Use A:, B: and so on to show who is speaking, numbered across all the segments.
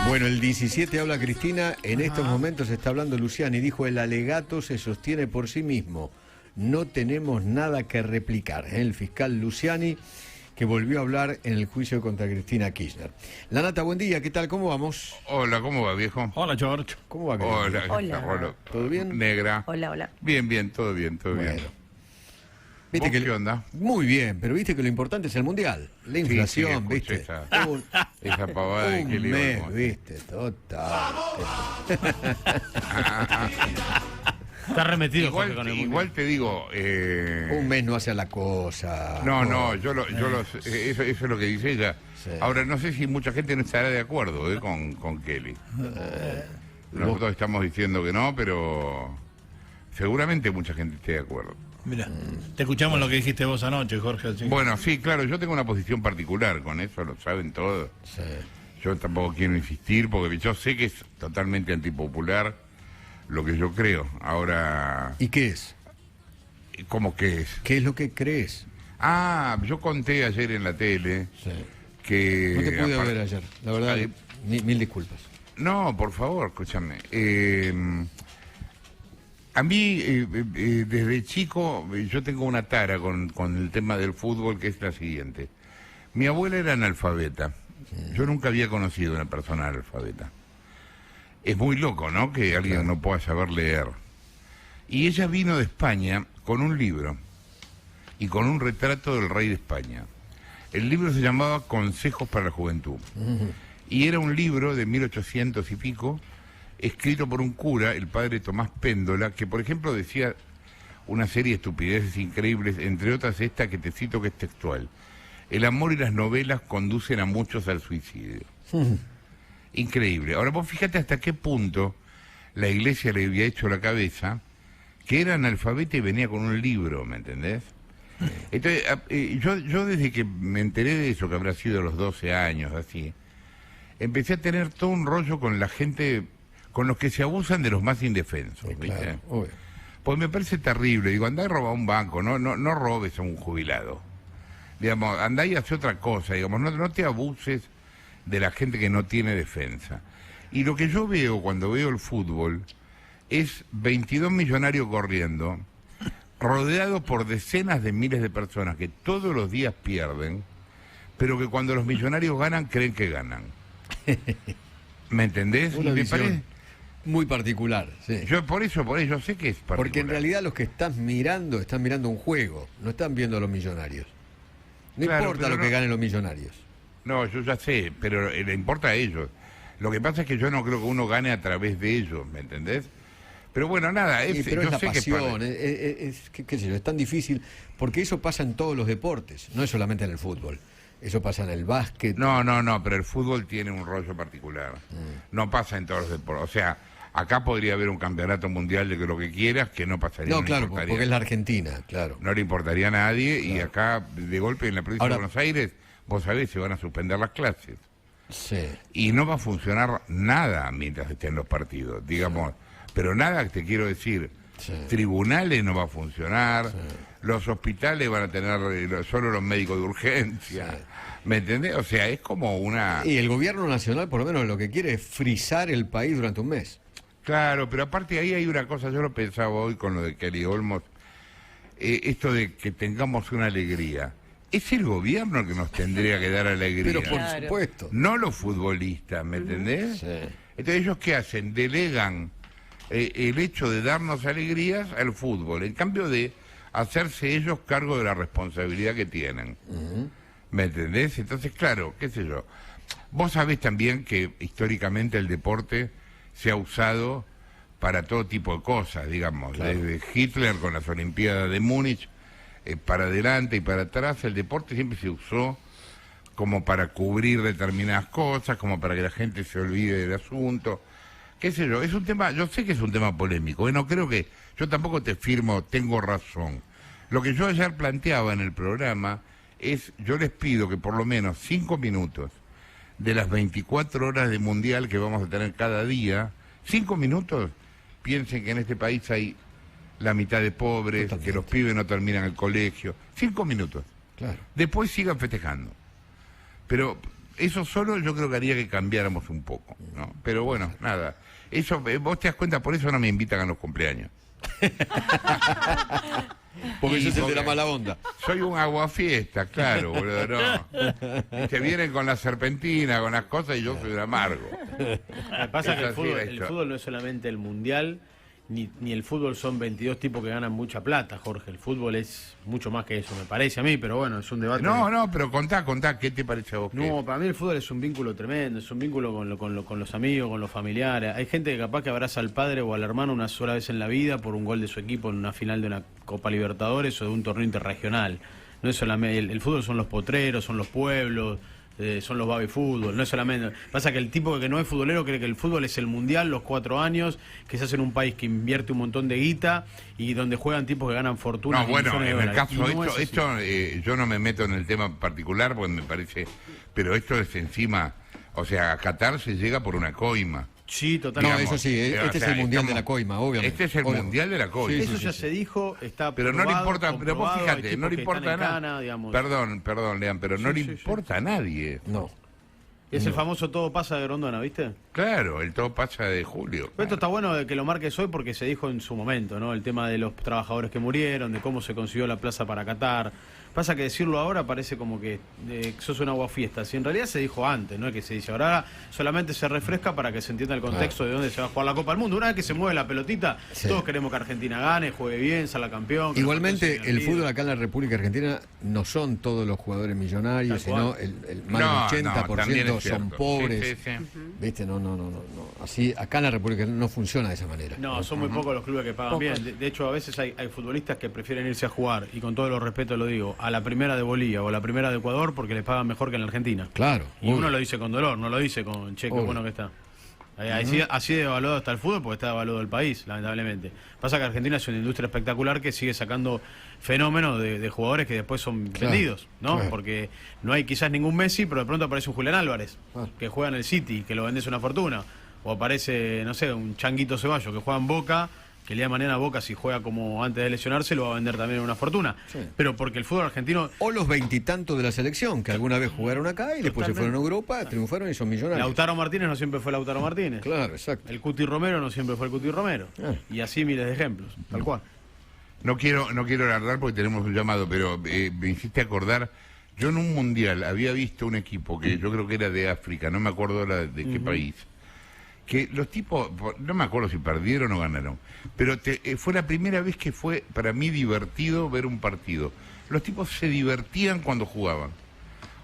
A: Bueno, el 17 habla Cristina, en estos momentos está hablando Luciani, dijo el alegato se sostiene por sí mismo, no tenemos nada que replicar. El fiscal Luciani, que volvió a hablar en el juicio contra Cristina Kirchner. Lanata, buen día, ¿qué tal? ¿Cómo vamos?
B: Hola, ¿cómo va, viejo?
C: Hola, George.
A: ¿Cómo va,
B: Hola,
D: Hola.
A: ¿Todo bien?
B: Negra.
D: Hola, hola.
B: Bien, todo bien, todo bien.
A: ¿Viste
B: ¿Vos qué onda?
A: Muy bien, pero viste que lo importante es el mundial, la inflación,
B: sí,
A: ¿viste?
B: Esa pavada de
A: Un
B: que le
A: mes,
B: íbamos.
A: ¿viste? Total.
C: Está remetido
B: Igual,
C: Jorge, con el mundial.
B: igual te digo...
A: Un mes no hace la cosa.
B: No, eso es lo que dice ella.
A: Sí.
B: Ahora, no sé si mucha gente no estará de acuerdo con Kelly. Nosotros estamos diciendo que no, pero seguramente mucha gente esté de acuerdo.
C: Mira, te escuchamos lo que dijiste vos anoche, Jorge. Así.
B: Bueno, sí, claro, yo tengo una posición particular con eso, lo saben todos.
A: Sí.
B: Yo tampoco quiero insistir porque yo sé que es totalmente antipopular lo que yo creo. Ahora,
A: ¿Y qué es?
B: ¿cómo que es?
A: ¿Qué es lo que crees?
B: Yo conté ayer en la tele
A: Sí.
B: que...
A: No te pude ver ayer, la verdad,
B: Ay,
A: mil disculpas.
B: No, por favor, escúchame. A mí, desde chico, yo tengo una tara con el tema del fútbol, que es la siguiente. Mi abuela era analfabeta. Yo nunca había conocido a una persona analfabeta. Es muy loco, ¿no?, que alguien no pueda saber leer. Y ella vino de España con un libro y con un retrato del rey de España. El libro se llamaba Consejos para la Juventud. Y era un libro de 1800 y pico, escrito por un cura, el padre Tomás Péndola, que por ejemplo decía una serie de estupideces increíbles, entre otras esta que te cito, que es textual. El amor y las novelas conducen a muchos al suicidio. Increíble. Ahora vos fíjate hasta qué punto la iglesia le había hecho la cabeza, que era analfabeta y venía con un libro, ¿me entendés? Entonces, yo desde que me enteré de eso, que habrá sido a los 12 años, así, empecé a tener todo un rollo con la gente, con los que se abusan de los más indefensos, ¿viste?
A: Claro, obvio.
B: Pues me parece terrible. Digo, andá y roba un banco, no robes a un jubilado. Digamos, andá y hace otra cosa, digamos, no te abuses de la gente que no tiene defensa. Y lo que yo veo cuando veo el fútbol es 22 millonarios corriendo, rodeados por decenas de miles de personas que todos los días pierden, pero que cuando los millonarios ganan, creen que ganan. ¿Me entendés?
A: Una
B: Y me
A: visión
B: parece...
A: muy particular, sí.
B: Yo por eso sé que es particular.
A: Porque en realidad los que están mirando un juego, no están viendo a los millonarios. No
B: Claro,
A: importa
B: pero
A: lo que
B: no-
A: ganen los millonarios.
B: No, yo ya sé, pero le importa a ellos. Lo que pasa es que yo no creo que uno gane a través de ellos, ¿me entendés? Pero bueno, nada,
A: Sí, pero
B: yo
A: es la
B: sé
A: pasión,
B: que...
A: qué sé yo, es tan difícil, porque eso pasa en todos los deportes, no es solamente en el fútbol. Eso pasa en el básquet.
B: No, pero el fútbol tiene un rollo particular. No pasa en todos los deportes. O sea, acá podría haber un campeonato mundial de lo que quieras, que no pasaría.
A: No,
B: le
A: claro,
B: importaría.
A: porque es la Argentina, claro.
B: No le importaría a nadie, y acá, de golpe, en la provincia
A: Ahora-
B: de Buenos Aires, vos sabés, se van a suspender las clases.
A: Sí.
B: Y no va a funcionar nada mientras estén los partidos, digamos. Pero nada, te quiero decir,
A: Sí.
B: tribunales no va a funcionar, los hospitales van a tener solo los médicos de urgencia,
A: Sí.
B: ¿me entendés? O sea, es como una...
A: Y el gobierno nacional, por lo menos, lo que quiere es frizar el país durante un mes.
B: Claro, pero aparte ahí hay una cosa, yo lo pensaba hoy con lo de Kelly Olmos, esto de que tengamos una alegría. Es el gobierno el que nos tendría que dar alegría.
A: Pero por
D: Claro.
A: supuesto.
B: No los futbolistas, ¿me entendés?
A: Sí.
B: Entonces, ¿ellos qué hacen? Delegan el hecho de darnos alegrías al fútbol, en cambio de hacerse ellos cargo de la responsabilidad que tienen. ¿Me entendés? Entonces, claro, qué sé yo. Vos sabés también que históricamente el deporte se ha usado para todo tipo de cosas, digamos.
A: Claro.
B: Desde Hitler con las Olimpiadas de Múnich, para adelante y para atrás, el deporte siempre se usó como para cubrir determinadas cosas, como para que la gente se olvide del asunto. Qué sé yo, es un tema, yo sé que es un tema polémico, no creo que, yo tampoco te firmo, tengo razón. Lo que yo ayer planteaba en el programa es, yo les pido que por lo menos 5 minutos de las 24 horas de mundial que vamos a tener cada día, 5 minutos, piensen que en este país hay la mitad de pobres,
A: Totalmente.
B: que los pibes no terminan el colegio, 5 minutos.
A: Claro.
B: Después sigan festejando. Pero eso solo yo creo que haría que cambiáramos un poco, ¿no? Pero bueno, nada. Eso, vos te das cuenta, por eso no me invitan a los cumpleaños.
A: Porque yo soy de la mala onda.
B: Soy un aguafiesta, claro, boludo, no. Te vienen con la serpentina, con las cosas, y yo soy un amargo.
D: Lo que pasa es que el
B: esto.
D: fútbol no es solamente el mundial, ni el fútbol son 22 tipos que ganan mucha plata, Jorge. El fútbol es mucho más que eso, me parece a mí, pero bueno, es un debate.
B: No, pero contá, ¿qué te parece a vos?
D: No, para mí el fútbol es un vínculo tremendo, es un vínculo con los amigos, con los familiares. Hay gente que capaz que abraza al padre o al hermano una sola vez en la vida por un gol de su equipo en una final de una Copa Libertadores o de un torneo interregional. No es solamente el fútbol, son los potreros, son los pueblos, son los baby fútbol, no es solamente. Pasa que el tipo que no es futbolero cree que el fútbol es el mundial, los 4 años, que se hace en un país que invierte un montón de guita y donde juegan tipos que ganan fortuna.
B: No, bueno, en el caso esto yo no me meto en el tema particular porque me parece, pero esto es encima, o sea, a Qatar se llega por una coima.
D: Sí, totalmente.
A: No, eso sí, este es el mundial de la coima, obviamente.
B: Este es el mundial de la coima.
D: Eso ya se dijo, está
B: pero no le importa, pero vos fíjate, no le importa a
D: nadie.
B: Perdón, Lean, pero no le importa a nadie.
A: No.
D: Es el famoso todo pasa de Grondona, ¿viste?
B: Claro, el todo pasa de Julio.
D: Pero esto está bueno de que lo marques hoy porque se dijo en su momento, ¿no? El tema de los trabajadores que murieron, de cómo se consiguió la plaza para Qatar. Pasa que decirlo ahora parece como que sos un aguafiesta. Si en realidad se dijo antes, no es que se dice ahora, solamente se refresca para que se entienda el contexto de dónde se va a jugar la Copa del Mundo. Una vez que se mueve la pelotita, todos queremos que Argentina gane, juegue bien, salga campeón.
A: Igualmente, el fútbol acá en la República Argentina no son todos los jugadores millonarios, sino el más del 80% son pobres.
B: Sí.
A: ¿Viste? No. Así, acá en la República no funciona de esa manera.
D: No, son muy pocos los clubes que pagan bien. De hecho, a veces hay futbolistas que prefieren irse a jugar, y con todo los respeto lo digo, a la primera de Bolivia o a la primera de Ecuador porque les pagan mejor que en la Argentina.
A: Claro.
D: Y uno lo dice con dolor, no lo dice con che, qué bueno que está. Así de devaluado está el fútbol porque está devaluado el país, lamentablemente. Pasa que Argentina es una industria espectacular que sigue sacando fenómenos de jugadores que después son vendidos, ¿no?
A: Claro.
D: Porque no hay quizás ningún Messi, pero de pronto aparece un Julián Álvarez, que juega en el City, que lo vendes una fortuna. O aparece, no sé, un Changuito Ceballos que juega en Boca, que el día de mañana Boca, si juega como antes de lesionarse, lo va a vender también en una fortuna. Sí. Pero porque el fútbol argentino...
A: O los 20 y tantos de la selección, que alguna vez jugaron acá y después se fueron a Europa, triunfaron y son millonarios.
D: Lautaro Martínez no siempre fue Lautaro Martínez.
A: Claro, exacto.
D: El Cuti Romero no siempre fue el Cuti Romero. Y así miles de ejemplos, tal cual.
B: No quiero alargar porque tenemos un llamado, pero me hiciste acordar, yo en un mundial había visto un equipo que yo creo que era de África, no me acuerdo de qué país, que los tipos, no me acuerdo si perdieron o ganaron, pero fue la primera vez que fue para mí divertido ver un partido. Los tipos se divertían cuando jugaban.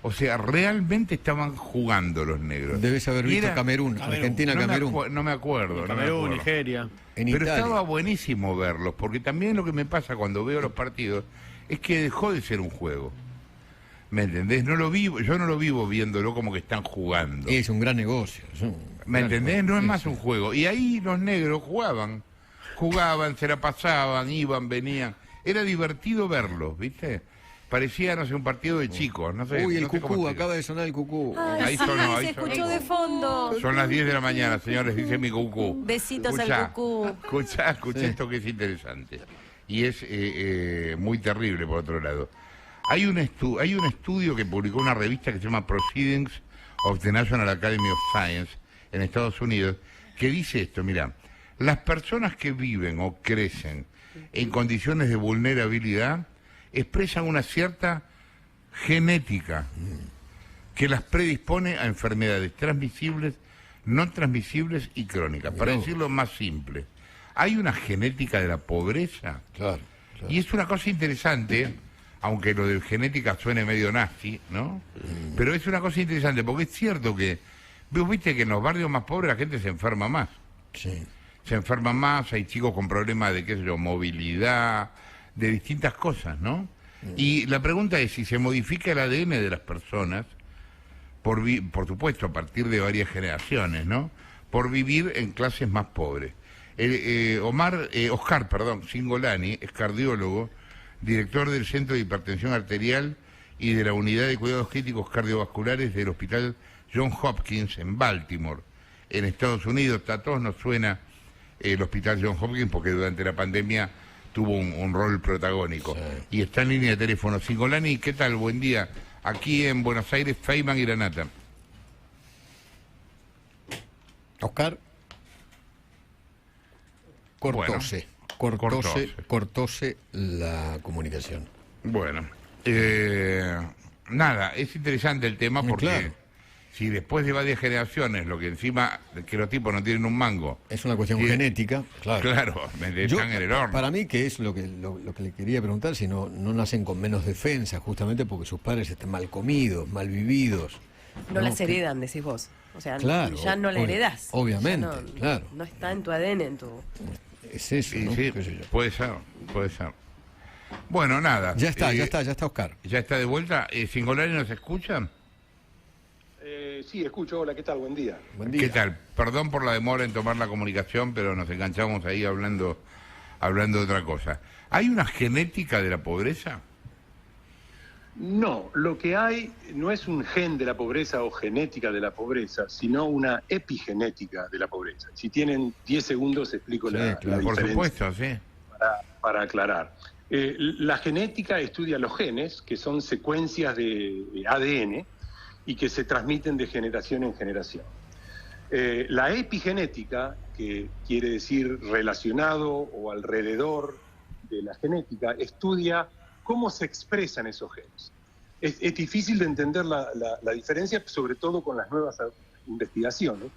B: O sea, realmente estaban jugando los negros.
A: Debes haber visto Camerún, Argentina-Camerún.
B: No me acuerdo.
D: Camerún, Nigeria.
B: Pero estaba buenísimo verlos, porque también lo que me pasa cuando veo los partidos es que dejó de ser un juego. ¿Me entendés? Yo no lo vivo viéndolo como que están jugando.
A: Es un gran negocio.
B: ¿Me entendés? No es más un juego. Y ahí los negros jugaban, se la pasaban, iban, venían. Era divertido verlos, ¿viste? Parecía, no sé, un partido de chicos, no sé.
A: Uy, el
B: no sé
A: cucú, acaba de sonar el cucú.
B: Ahí sonó,
E: se escuchó de fondo.
B: Son las 10 de la mañana, señores, dice mi cucú.
E: Besitos al cucú.
B: Escuchá esto que es interesante. Y es muy terrible, por otro lado. Hay un estudio que publicó una revista que se llama Proceedings of the National Academy of Science en Estados Unidos, que dice esto, mira, las personas que viven o crecen en condiciones de vulnerabilidad expresan una cierta genética que las predispone a enfermedades transmisibles, no transmisibles y crónicas. Para decirlo más simple, hay una genética de la pobreza.
A: Claro.
B: Y es una cosa interesante, aunque lo de genética suene medio nazi, ¿no? Pero es una cosa interesante, porque es cierto que, vos viste que en los barrios más pobres la gente se enferma más.
A: Sí.
B: Se enferma más, hay chicos con problemas de, qué sé yo, movilidad, de distintas cosas, ¿no? Y la pregunta es si se modifica el ADN de las personas, por supuesto, a partir de varias generaciones, ¿no? Por vivir en clases más pobres. Oscar Cingolani es cardiólogo, director del Centro de Hipertensión Arterial y de la Unidad de Cuidados Críticos Cardiovasculares del Hospital John Hopkins en Baltimore, en Estados Unidos. A todos nos suena el Hospital John Hopkins porque durante la pandemia tuvo un rol protagónico. Sí. Y está en línea de teléfono. Cingolani, ¿qué tal? Buen día. Aquí en Buenos Aires, Feynman y Granata.
A: Oscar. Cortóse. Cortóse la comunicación.
B: Bueno, nada, es interesante el tema porque
A: Claro.
B: si después de varias generaciones, lo que encima que los tipos no tienen un mango,
A: Es una cuestión
B: Sí.
A: genética, claro.
B: claro, me
A: Yo,
B: están en el horno.
A: para mí, que es lo que le quería preguntar, si no nacen con menos defensa, justamente porque sus padres están mal comidos, mal vividos.
E: No las heredan, decís vos. O sea,
A: Claro,
E: ya no la heredás.
A: obviamente,
E: Ya no,
A: claro.
E: No está en tu ADN, en tu...
A: Es eso,
B: Sí,
A: ¿no?
B: sí,
A: ¿Qué sé yo?
B: puede ser, puede ser. Bueno, nada.
A: Ya está Oscar.
B: Ya está de vuelta. ¿Singolari nos escucha?
F: Sí, escucho. Hola, ¿qué tal? Buen día.
A: Buen día.
B: ¿Qué tal? Perdón por la demora en tomar la comunicación, pero nos enganchamos ahí hablando de otra cosa. ¿Hay una genética de la pobreza?
F: No, lo que hay no es un gen de la pobreza o genética de la pobreza, sino una epigenética de la pobreza. Si tienen 10 segundos, explico
A: Sí,
F: la
A: claro.
B: Por
F: diferencia
B: supuesto, sí.
F: para aclarar. La genética estudia los genes, que son secuencias de ADN y que se transmiten de generación en generación. La epigenética, que quiere decir relacionado o alrededor de la genética, estudia cómo se expresan esos genes. Es difícil de entender la diferencia, sobre todo con las nuevas investigaciones,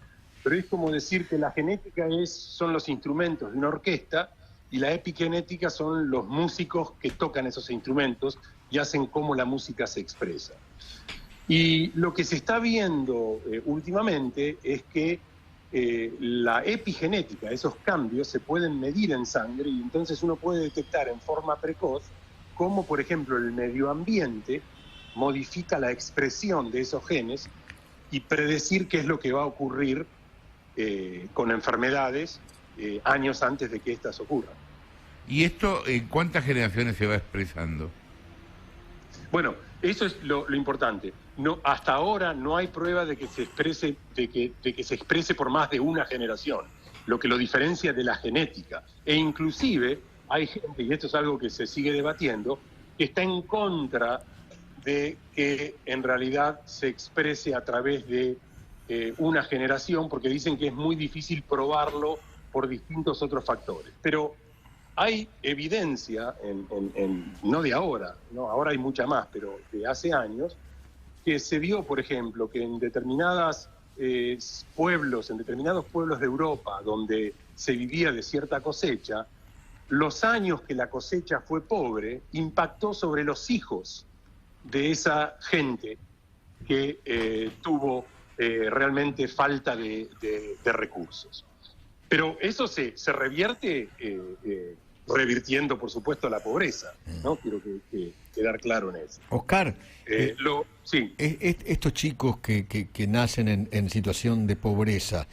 F: pero es como decir que la genética son los instrumentos de una orquesta y la epigenética son los músicos que tocan esos instrumentos y hacen cómo la música se expresa. Y lo que se está viendo últimamente es que la epigenética, esos cambios, se pueden medir en sangre y entonces uno puede detectar en forma precoz cómo, por ejemplo, el medio ambiente modifica la expresión de esos genes y predecir qué es lo que va a ocurrir con enfermedades años antes de que éstas ocurran.
B: ¿Y esto en cuántas generaciones se va expresando?
F: Bueno, eso es lo importante. No, hasta ahora no hay prueba de que se exprese, de que se exprese por más de una generación, lo que lo diferencia de la genética. E inclusive hay gente, y esto es algo que se sigue debatiendo, que está en contra de que en realidad se exprese a través de una generación, porque dicen que es muy difícil probarlo por distintos otros factores. Pero hay evidencia, no de ahora, no, ahora hay mucha más, pero de hace años, que se vio, por ejemplo, que en determinados pueblos de Europa, donde se vivía de cierta cosecha, los años que la cosecha fue pobre impactó sobre los hijos de esa gente que tuvo realmente falta de recursos. Pero eso se revierte revirtiendo, por supuesto, la pobreza, ¿no? Quiero que quedar claro en eso.
A: Oscar,
F: Sí.
A: estos chicos que nacen en situación de pobreza,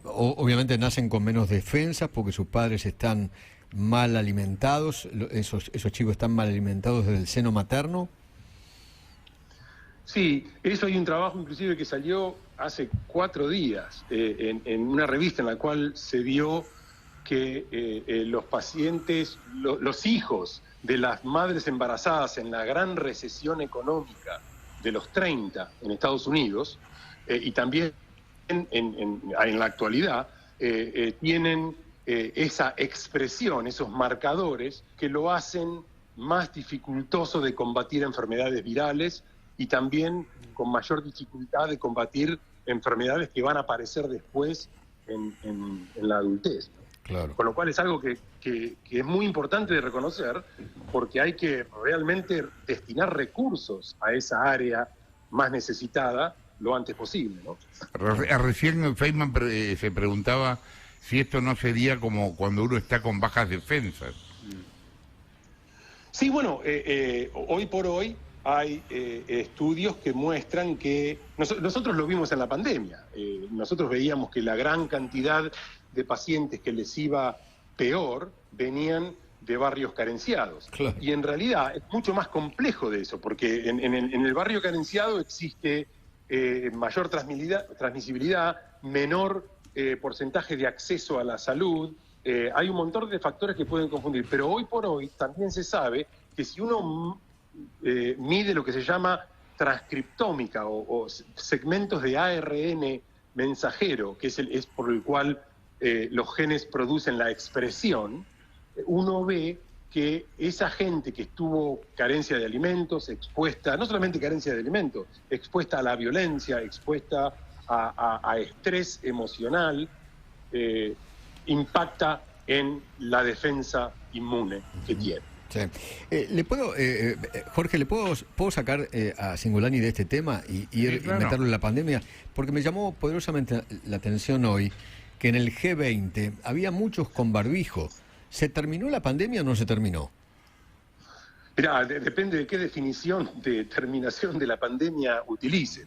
A: obviamente nacen con menos defensas porque sus padres están mal alimentados, esos chicos están mal alimentados desde el seno materno.
F: Sí, eso hay un trabajo inclusive que salió hace 4 días en una revista en la cual se vio que los pacientes, los hijos de las madres embarazadas en la gran recesión económica de los 30 en Estados Unidos y también en la actualidad tienen esa expresión, esos marcadores que lo hacen más dificultoso de combatir enfermedades virales y también con mayor dificultad de combatir enfermedades que van a aparecer después en la adultez, ¿no?
A: Claro.
F: Con lo cual es algo que es muy importante de reconocer porque hay que realmente destinar recursos a esa área más necesitada lo antes posible, ¿no?
B: Recién Feynman se preguntaba si esto no sería como cuando uno está con bajas defensas.
F: Sí, bueno, hoy por hoy hay estudios que muestran que nosotros lo vimos en la pandemia. Nosotros veíamos que la gran cantidad de pacientes que les iba peor venían de barrios carenciados.
A: Claro.
F: Y en realidad es mucho más complejo de eso, porque en el barrio carenciado existe mayor transmisibilidad, menor porcentaje de acceso a la salud. Hay un montón de factores que pueden confundir, pero hoy por hoy también se sabe que si uno mide lo que se llama transcriptómica o segmentos de ARN mensajero, que es por el cual los genes producen la expresión, uno ve que esa gente que estuvo carencia de alimentos, expuesta, no solamente carencia de alimentos, expuesta a la violencia, expuesta a estrés emocional, impacta en la defensa inmune que tiene.
A: Sí. Jorge, ¿puedo sacar a Cingolani de este tema y
B: Sí, claro.
A: meterlo en la pandemia? Porque me llamó poderosamente la atención hoy que en el G20 había muchos con barbijo. ¿Se terminó la pandemia o no se terminó?
F: Mirá, depende de qué definición de terminación de la pandemia utilice.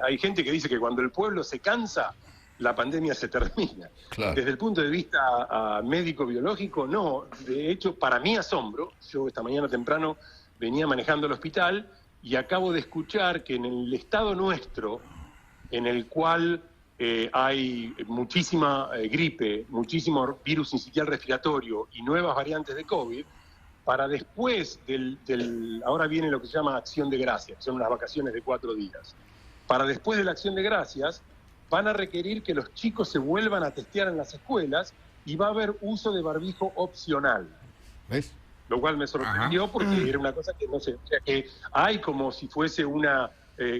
F: Hay gente que dice que cuando el pueblo se cansa, la pandemia se termina.
A: Claro.
F: Desde el punto de vista médico-biológico, no. De hecho, para mi asombro, yo esta mañana temprano venía manejando el hospital y acabo de escuchar que en el estado nuestro, en el cual hay muchísima gripe, muchísimo virus sincitial respiratorio y nuevas variantes de COVID, para después ahora viene lo que se llama Acción de Gracias, que son unas vacaciones de 4 días. Para después de la Acción de Gracias, van a requerir que los chicos se vuelvan a testear en las escuelas y va a haber uso de barbijo opcional.
A: ¿Ves?
F: Lo cual me sorprendió porque era una cosa que no sé, o sea que hay como si fuese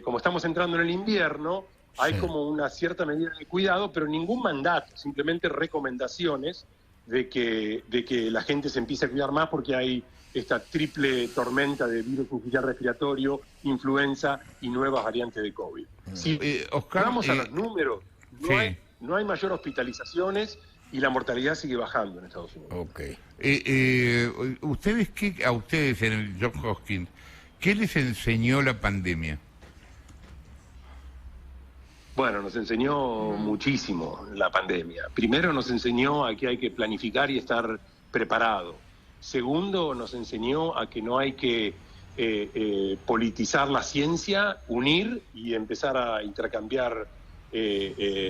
F: como estamos entrando en el invierno, hay
A: Sí.
F: como una cierta medida de cuidado, pero ningún mandato, simplemente recomendaciones de que la gente se empiece a cuidar más porque hay esta triple tormenta de virus sincitial respiratorio, influenza y nuevas variantes de COVID. Si
B: Oscar,
F: vamos a los números,
B: sí.
F: no hay mayor hospitalizaciones y la mortalidad sigue bajando en Estados Unidos.
A: Ok.
B: a ustedes en el Johns Hopkins, ¿qué les enseñó la pandemia?
F: Bueno, nos enseñó muchísimo la pandemia. Primero nos enseñó a que hay que planificar y estar preparado. Segundo, nos enseñó a que no hay que politizar la ciencia, unir y empezar a intercambiar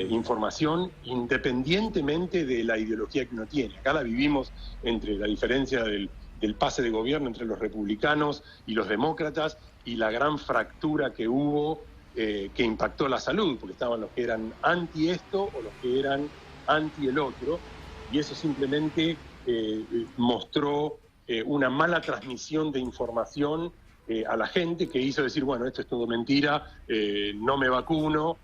F: información independientemente de la ideología que uno tiene. Acá la vivimos entre la diferencia del pase de gobierno entre los republicanos y los demócratas y la gran fractura que hubo que impactó la salud, porque estaban los que eran anti esto o los que eran anti el otro, y eso simplemente mostró una mala transmisión de información a la gente que hizo decir, bueno, esto es todo mentira, no me vacuno,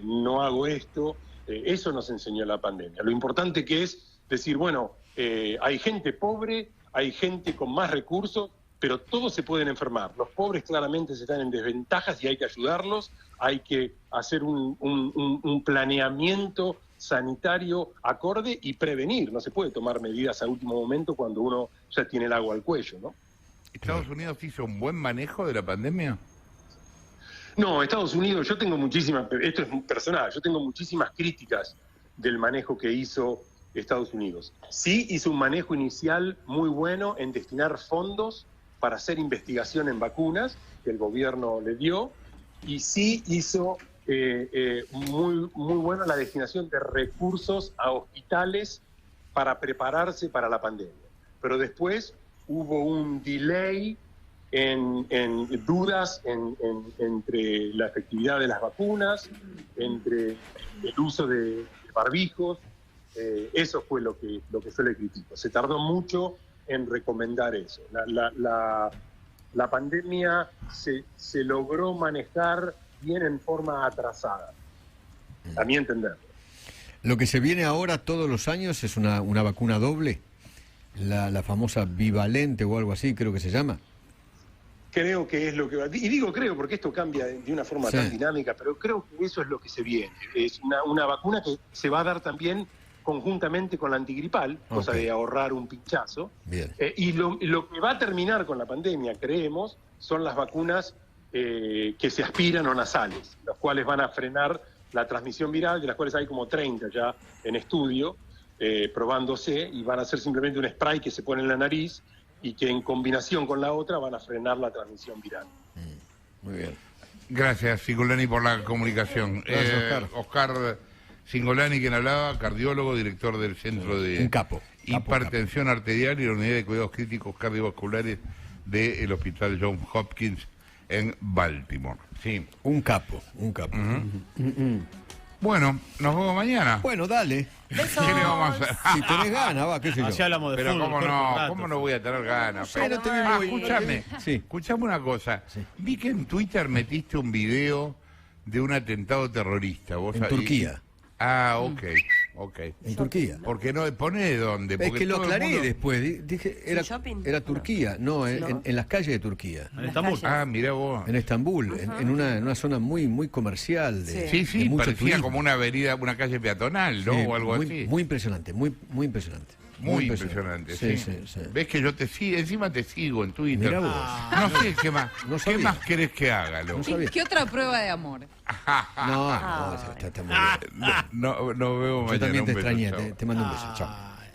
F: no hago esto. Eso nos enseñó la pandemia. Lo importante que es decir, bueno, hay gente pobre, hay gente con más recursos, pero todos se pueden enfermar. Los pobres claramente están en desventajas y hay que ayudarlos, hay que hacer un planeamiento sanitario acorde y prevenir. No se puede tomar medidas a último momento cuando uno ya tiene el agua al cuello, ¿no?
B: ¿Estados Unidos hizo un buen manejo de la pandemia?
F: No, Estados Unidos, esto es personal, yo tengo muchísimas críticas del manejo que hizo Estados Unidos. Sí hizo un manejo inicial muy bueno en destinar fondos para hacer investigación en vacunas, que el gobierno le dio, y sí hizo muy buena la destinación de recursos a hospitales para prepararse para la pandemia. Pero después hubo un delay en dudas entre la efectividad de las vacunas, entre el uso de barbijos. Eso fue lo que yo le critico. Se tardó mucho en recomendar eso. La pandemia se logró manejar bien en forma atrasada, a mi entender.
A: Lo que se viene ahora todos los años es una vacuna doble, la famosa bivalente o algo así, creo que se llama.
F: Creo que es lo que va. Y digo creo porque esto cambia de una forma tan dinámica, pero creo que eso es lo que se viene. Es una vacuna que se va a dar también conjuntamente con la antigripal, cosa de ahorrar un pinchazo.
A: Bien.
F: Y lo que va a terminar con la pandemia, creemos, son las vacunas que se aspiran o nasales, las cuales van a frenar la transmisión viral, de las cuales hay como 30 ya en estudio, probándose, y van a ser simplemente un spray que se pone en la nariz y que en combinación con la otra van a frenar la transmisión viral.
A: Muy bien.
B: Gracias, Cingolani, por la comunicación.
A: Gracias,
B: Oscar Cingolani, quien hablaba, cardiólogo, director del Centro de
A: Un capo.
B: Hipertensión Arterial y la Unidad de Cuidados Críticos Cardiovasculares del Hospital Johns Hopkins en Baltimore. Sí.
A: Un capo.
B: Bueno, nos vemos mañana.
A: Bueno, dale.
E: Besos.
B: ¿Qué le vamos a hacer?
A: Si tenés ganas, va, qué sé
D: Así
A: yo.
D: hablamos de
B: Pero
D: fútbol.
B: cómo
D: Jorge, un
B: no,
D: rato.
B: cómo no voy a tener ganas.
A: Pero te vi muy-
B: Escúchame,
A: Sí.
B: escuchame una cosa.
A: Sí.
B: Vi que en Twitter metiste un video de un atentado terrorista. ¿Vos
A: En
B: sabés?
A: Turquía.
B: Ah, ok.
A: En Turquía.
B: Porque no pone dónde.
A: Es
B: Porque
A: que lo
B: todo el
A: aclaré
B: mundo-
A: después. Dije, era,
E: shopping?
A: era Turquía. No,
E: ¿No?
A: en las calles de Turquía.
D: En Estambul.
B: Ah, mirá vos.
A: En Estambul, en una zona muy muy comercial. De,
B: Sí,
A: de
B: sí,
A: mucho
B: parecía
A: turismo.
B: como una avenida, una calle peatonal, ¿no?
A: Sí,
B: O algo
A: muy,
B: así.
A: Muy impresionante, muy impresionante.
B: Muy impresionante, sí.
A: Sí.
B: Ves que yo te sigo, encima te sigo en Twitter.
A: Mirá vos.
B: No sé qué más.
A: No
B: ¿Qué
A: sabía.
B: más querés que haga, loco?
A: No sabía.
G: ¿Qué otra prueba de amor?
A: No, está muy bien.
B: No veo
A: Yo
B: mañana.
A: también te
B: Un beso,
A: extrañé,
B: chao.
A: te mando un beso. Chao.